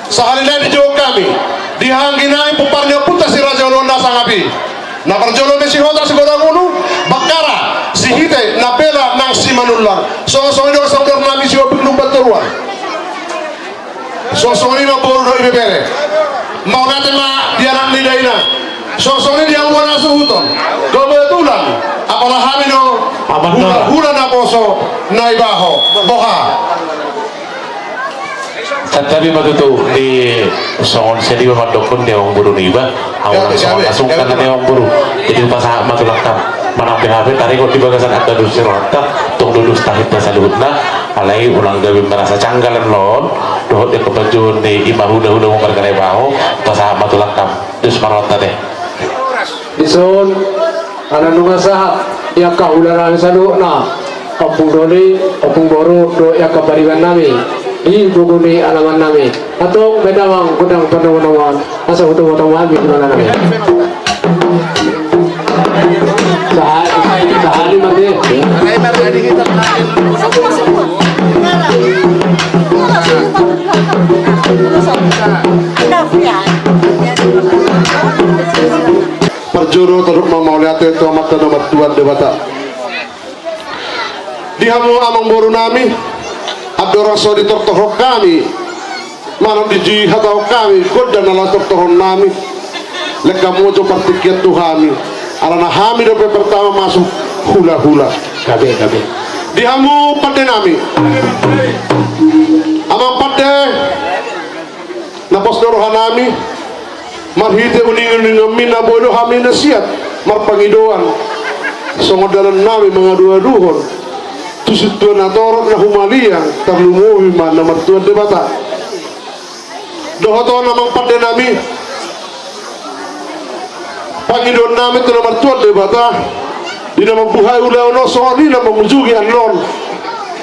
Sahalina di jauh kami dihanginai puparnya putar si Raja Ulonda sangapi na perjolo si hota si gorangunu bakara si hite na bela nang si manular songo-songo ini kasanggar nami si wabik lumbat teruan songo-songo ini maboru do ibebere mau nanti ma dianak nidaina songo-songo ini diang wana suhuton kebetulan apalah hamino hula na poso na ibaho boha. Tapi matutu di songon sedi memandokun di orang buru nih bah, awal langsung karena di orang buru, jadi pas matulakam manang PHP tarik kok di bagasan ada dusi rata, tung dulu tahit bahasa luhutna, alai ulang gawe merasa canggalan lon, dohot yang kebaju nih imah huda mau berkali bahu, pas matulakam dus marota deh. Dison, anak nungasa ya kahularan saluhna, kampung doli, kampung boru do ya kabariwan nami. Di buguni alaman nami atau bedawang kudang penawan asal utama di mana nami sehari mati perjuru terus mau lihat itu mata nomor 2 debata di hamu amang boru nami abdo raso di tortohok kami mana di jihad kami kodan ala tortohon nami leka mojo partikiat tuhami alana hami dope pertama masuk hula-hula kabe di hamu pade nami amang pade napos dorohan nami marhite uning-uning mina bodoh hami nasihat marpangidoan songodalan nami mengadu-aduhon tusut tuan atorot na humaliang terlumuhi mana mertuan debata dohoto namang pada nami pangidon nami tu nomor tuan debata di nama buhay uleono soali nama mujugi anon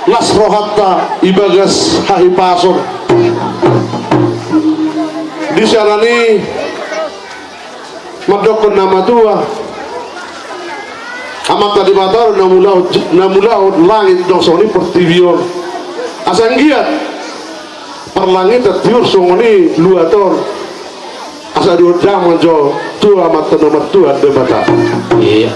las rohatta ibagas hahi pasor di sana ni madokon nama tua amat tadi matar namulau langit dosoni pertibion asang giat perlangit tertiur songoni luator asa dua jam jo tu amat nomor tua debata Iya.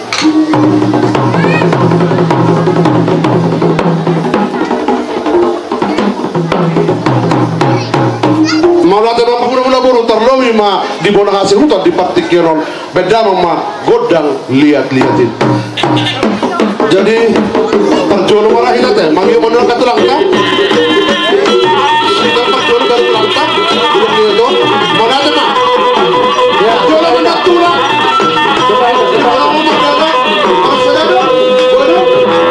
mau nanti nampak mula-mula buru terlalu ma di bona hasil hutan di partikiron beda ma godang lihat-lihatin jadi perjualan marah kita teh manggil menurut kata langkah kita perjualan dari langkah belum itu mau nanti ma ya jualan mendak tulang kalau mau mendadak harus ada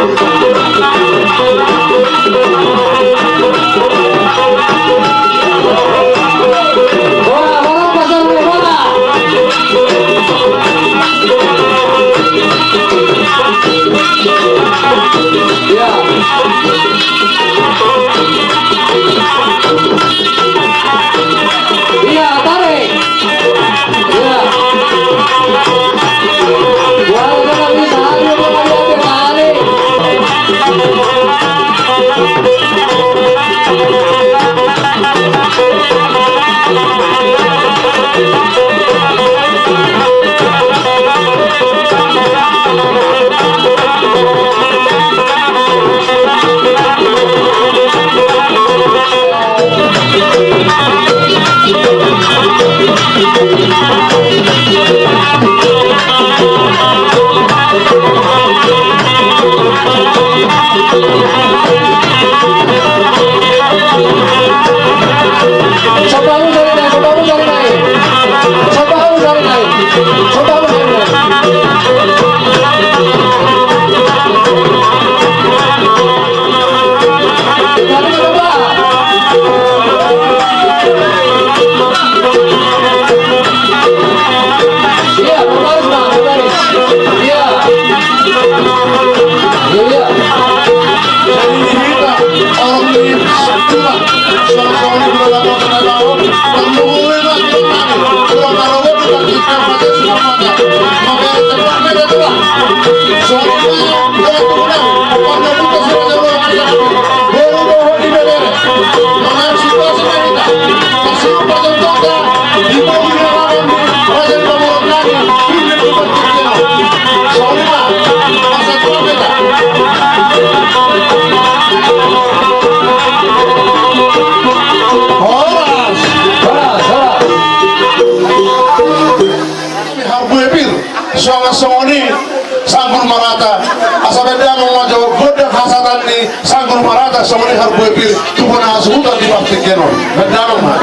Soalnya mah, masa tua beda. Horas. Harbu epir, songa-songoni, sanggur marata. Asa beda mengajo godek hasatan ni sanggur marata songoni harbu epir. Tuhan asuhutan di bakti kenon. Beda mah.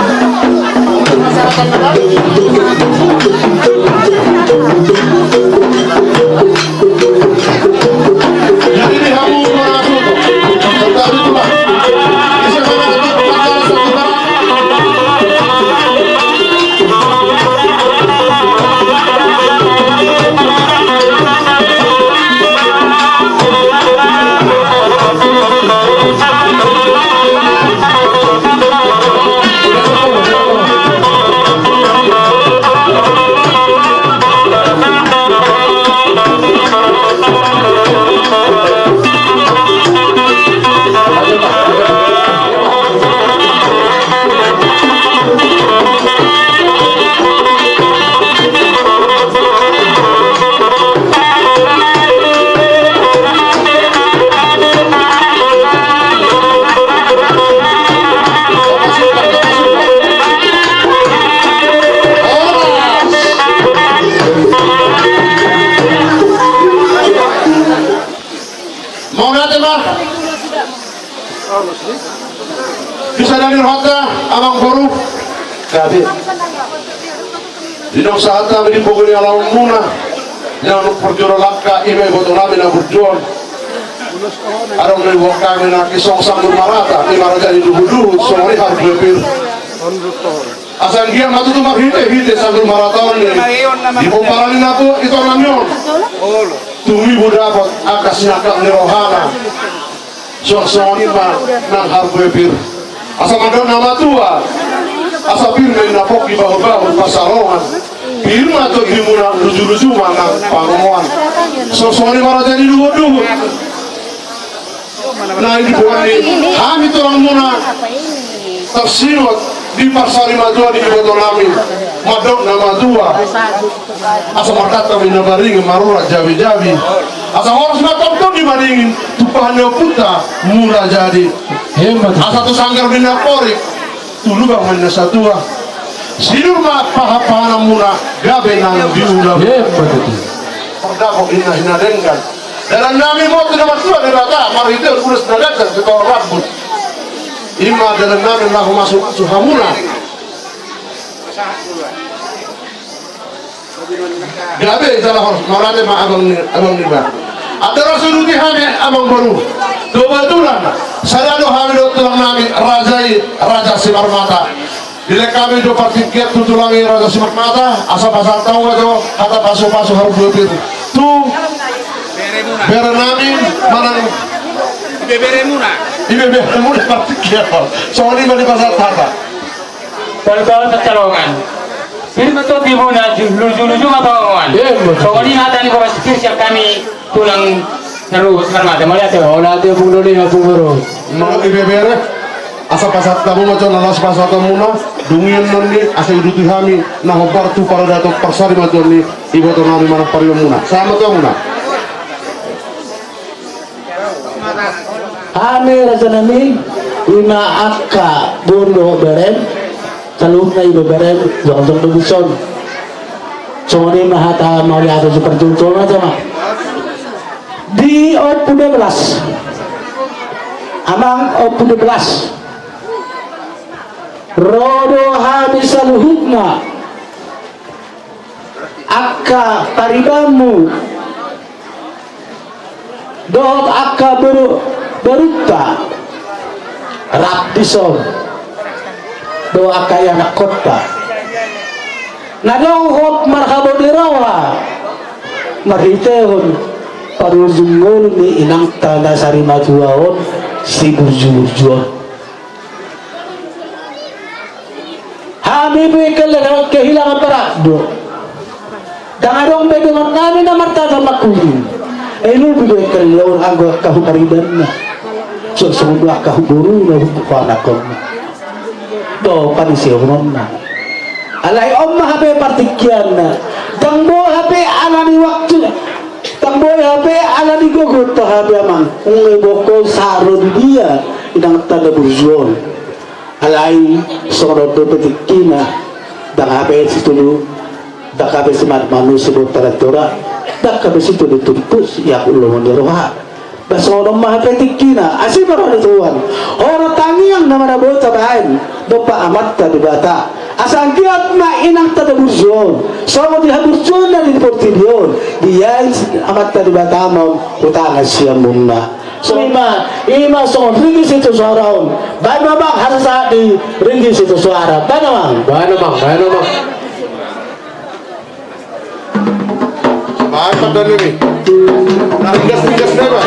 Jadi ini kamu mengaku tentang itu lah. Bisa bisa dari hotel abang baru jadi di dong saat kami dipukuli alam muna yang perjuang laka ibe botol kami na berjuang ada dari buat kami na kisong sanggur marata di maraja di duhu sore harus berpir asal dia matu tuh hite sanggur marata ni di kumparan aku itu namanya tumi budak akasnya kak nirohana soalnya mah nang harus berpir asa madon nama tua asa pirme na pok di bawah pasarongan pirma to gimuna luju-luju manang pangoan soalnya marah jadi duhu nah ini bukan ini kami orang muna tersirat di pasar madua di botol nami madok nama tua asa markata minabaring marura jawi-jawi asa harus matang tuh dibandingin tupahannya puta murah jadi hebat asa tuh sanggar binaporik tulu bang mana satua sinur mah paha-paha murah gabe nang diulah hebat itu perdakok hina denggan dalam nami mau tidak tua di rata mari itu urus nadakan ke kau rambut ima dalam nami lahu masuk suhamuna gabe salah harus marane ma abang niba ada rasul di hame abang baru kebetulan saya do hame do tulang nami raja Simarmata bila kami do partiket tutulangi raja Simarmata asa pasal tahu do kata pasu harus berpir tu bere nami manang bere muna partiket soalnya di pasal tata kalau tercolongan firman itu dibuna luju-luju ngapain soalnya nanti bawa sikir siap kami tulang terus Simarmata mau lihat ya dia pun dulu ya pun baru mau ibebere asa pasat kamu macam nalas pasat kamu na dungin nanti asa hidup kami nah hopar tu para datuk persari macam ni ibu tu nami mana pariu muna sama tu muna Ame rasa nami lima akka bondo berem calon na ibu berem jong dubison soalnya mahata mau lihat seperti itu macam di 11 amang 11 rodo habisal hukma akka paribamu dohot akka beruta rapdison do akka yang kota nadohot marhabo dirawa marhitehon parujungol ni inang tanda sari majuaon si burjujuan habibi kehilangan parado dangadong bedengan namin na martada makuli elu bidoy kalilawan anggo kahuparidan na so sumudwa kahuburu na hubukanakon do panisihon na alay om mahabe partikyan na dangbo hape anani waktu tak HP ala digugut to HP amang unge boko saro di dia idang tanda burjuon alai soro do petikina dang HP situlu dak HP semat manusia taratora dak HP situlu tumpus ya ulo monderoha basoro mah petikina asih baru tuan orang tangiang nama bota bain dopa amat tadi bata asal kiat ma inang tada burjuon sama dia burjuon dan di portidion dia amat tadi bata mau utang siam munna so ima so ringgis itu suara baik babak harus di ringgis itu suara bana mang Baik pada ini. Ringgas deh, Pak.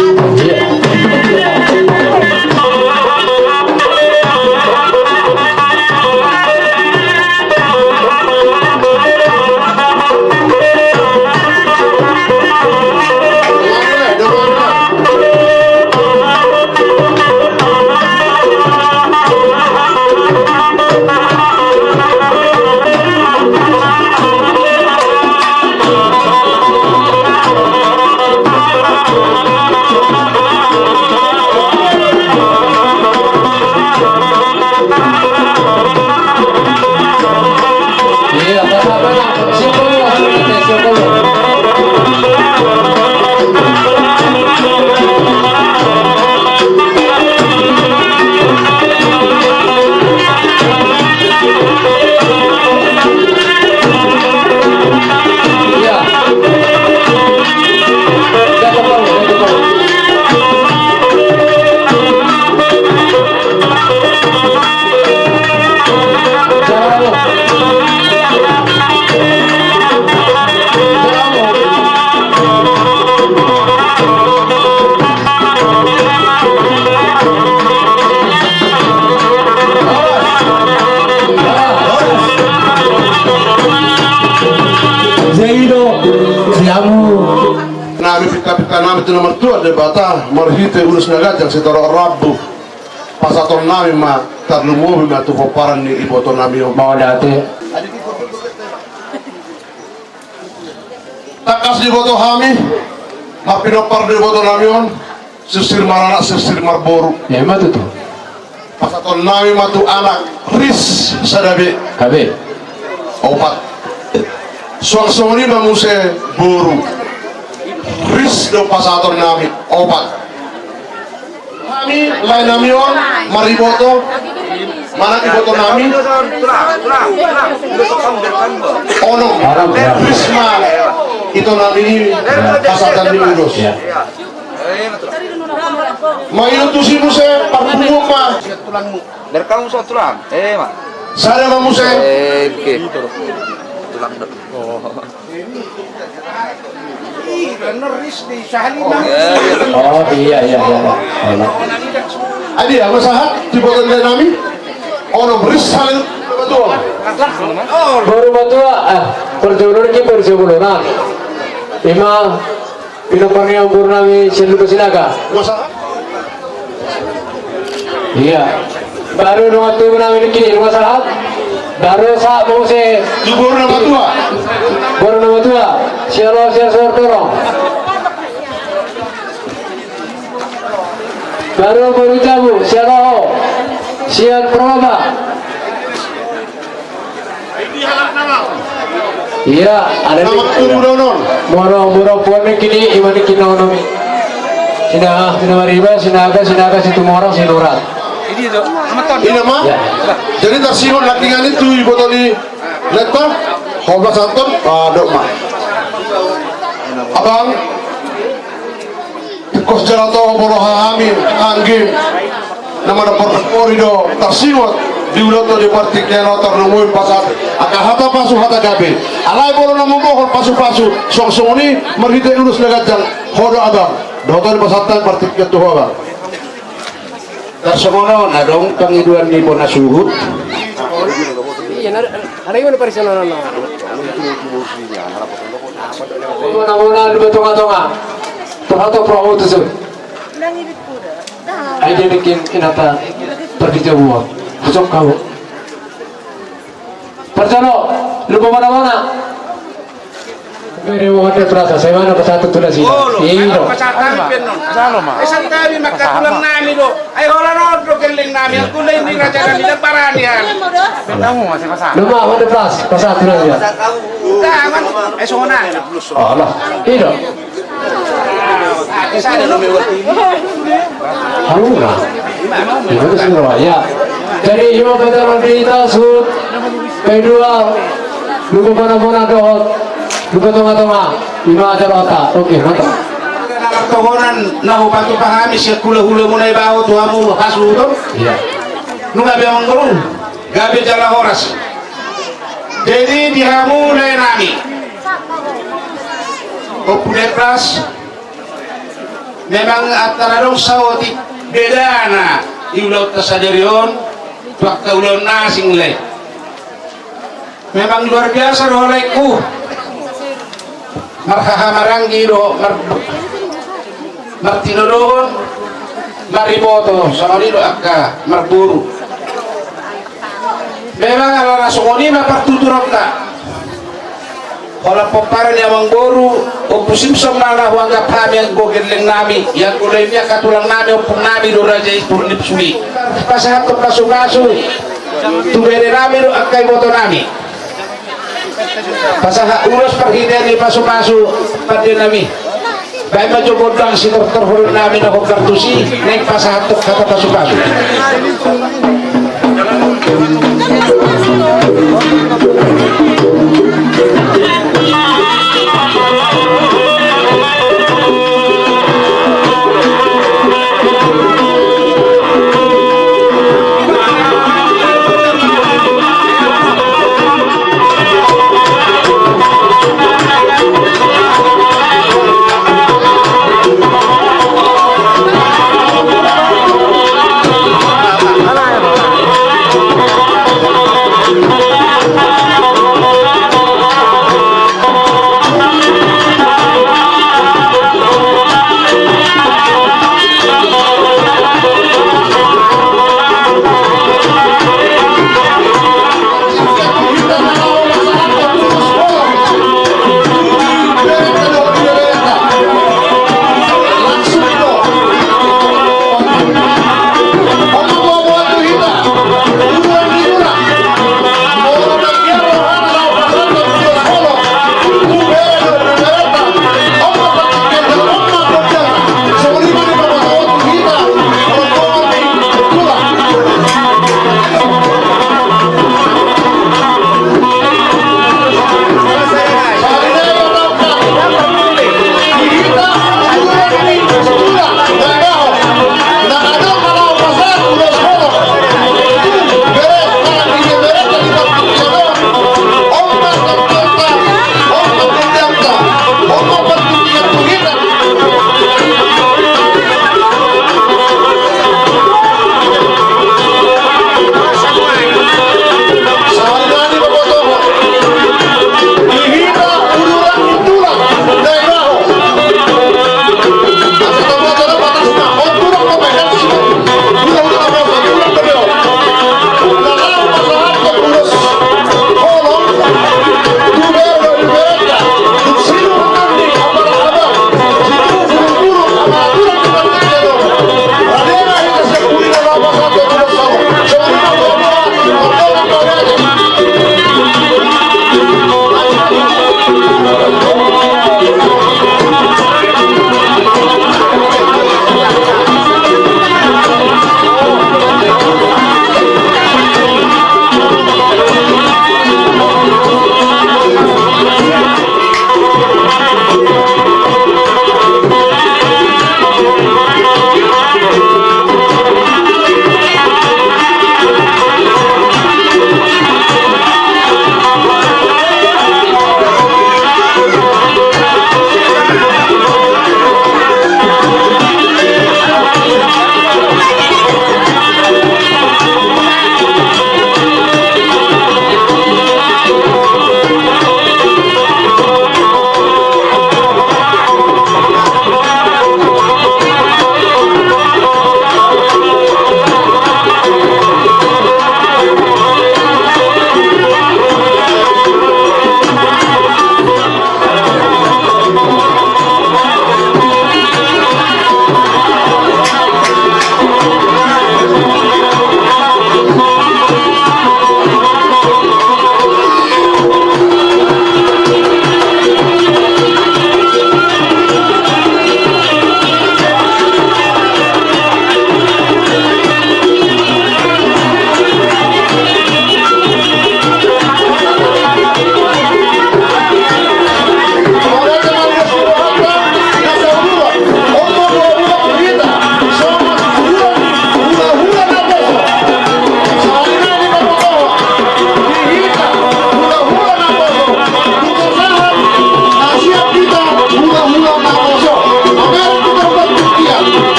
Nami itu nomor 2 debata marhite ulus nagajang setara rabu pasaton nami ma tarlumu ma tu paran ni iboto nami mau dati takas di boto kami ma pinopar di boto nami on sisir marana sisir marboru ya matu tuh pasaton nami ma tu anak ris sadabe kabe opat suang-suang ini mamuse boru ris do pasator nami opat kami lain nami on mariboto mana iboto nami ono ris ma itu nami ini pasatan di urus ma inutusi muse parpungo ma Mereka musuh tulang, mak. saya mamuse Tulang dok. oh iya adi ya masahat di boton nami ono ris salin betul baru batua perjalanan ki perjalanan ima pinoparnya umur nami selu kesinaga masahat iya baru nunggu tuh nami kini rumah sahat baru saat mau se jubur nama tua baru nama tua siapa dorong baru tamu siap proba iya ada di moro puan kini imani kina nomi sina mariba sinaga situ moro sinurat Ini tuh, ini mah jadi tersihon lakingan itu ibu tadi letter hoba santon dok mah abang kos jalato boroha amin anggim nama portfolio do tersihon di uloto di partiknya notor nungguin pasar akan hata pasu hata gabe alai boro namu bohol pasu song ini merhite lulus negajang hodo abang dotor pasatan partiknya tuh abang Tersemono nadong pengiduan di bona suhut. Iya, ada gimana perisanan no? Muna di betonga-tonga. Tuhato pro itu sih. Aja bikin kinata pergi jauh. Busuk kau. Percano, lu mana? Pero mo de plaza, saya mana pasatu tu nasi. Iyo. Isang kami magkatulang namin do. Ay wala no do keling namin. Ang kulay ni raja kami nagparanihan. Nama mo de plaza, pasatu nasi. Taman ay sona. Allah. Iyo. Ati sana no Kamu na. Itu semua ya. Jadi yung betul kita sud. Kedua, lupa mana dohot. Lupa tengah-tengah. Lima aja rata. Oke, mantap. Nagtohonan na ho patu pahami siya kula-hula mo na ibaho tuhamu hasudo. Iya. Nung gabi ang gurung. Gabi jala horas. Jadi dihamulai nami. Opune pras. Memang antara dong sawati beda na. Iulaw ta sa derion. Tuak ta ulaw na single. Memang luar biasa roleku. Marhahamaranggi do martinodoon mariboto sama nido akka marburu. Memang ala nasungoni mapartuturok ta. Kalau pemparan yang mangboru, opusim semala huangga kami yang gogeleng nami, yang kulainya katulang nami opung nami do raja ipurnip suli. Pasahat ko kasu-kasu, tubere nami do akai boto nami. Pasahat ulos perhidang ni pasu-pasu pada nami. Baik maju bodang si terhormat nami na kong kartusi, naik pasahat ko kata pasu-pasu.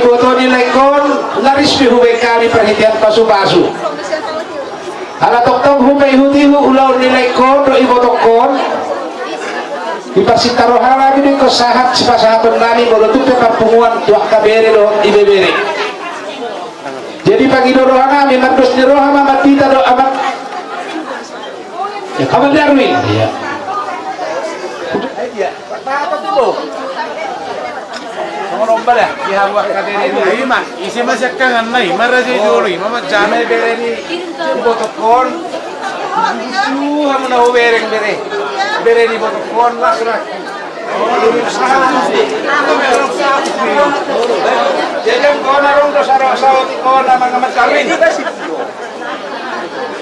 iboto nilai kon naris pihuwe kami perhatian pasu-pasu ala toktong humay hutihu ulaw nilai kon do iboto kon ipasitaro halagi din ko sahat si pasahaton nami bodo tupe perpunguan tuak kabere do ibebere jadi pagi dorohan kami matus niroha mamat kita do amat amat darwin Nombor ya, dihawa kaderi ini mah, isi masih kangen nih, marah jadi dulu, mama jangan beri ini, botokon, kamu nahu bereng beri di botokon lah sudah. Jadi kau narong tu sarau kau nama kawin.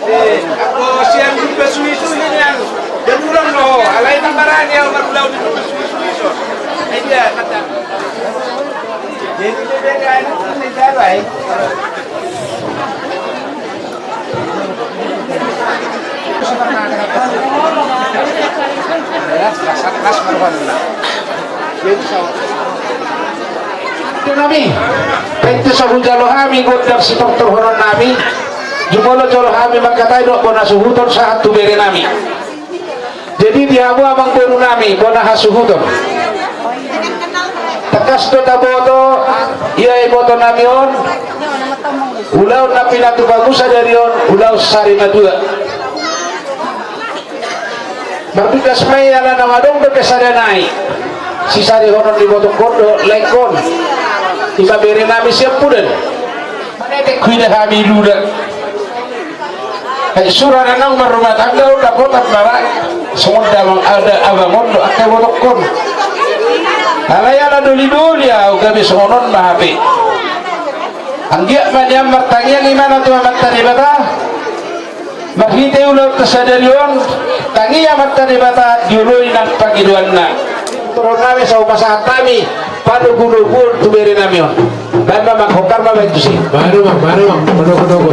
Aku siang juga suisu ini yang berulang loh, alai tambaran yang berulang itu suisu. Iya kata. Jadi dia kan tidak baik. Kelas marwana. Jadi nami pentu sabun jalo hami godar si dokter horon nami jumolo jalo hami makatai dok bona suhuton saat tu bere nami jadi dia bu abang boru nami bona hasuhuton tekas do taboto iya iboto nami on ulau napila tu bagus dari on ulau sari madua berbikas mai ala namadong do kesadanai si sari horon di boto kodo lekon tiba beri nami siap pudan manete kuida kami luda ay surah nang marumah tangga udah kotak barak semua damang ada abangon do akai bolokon alayala doli ya ugabi sonon mahape anggiak manyam martangnya gimana tuh amat tani bata maghite ulau kesadarion tangi amat tani bata diului nang pagiduan na turun nami sa upasahan kami panu gunung-gunung tu beri nami on dan memang hokar mah itu sih baru mang, penuh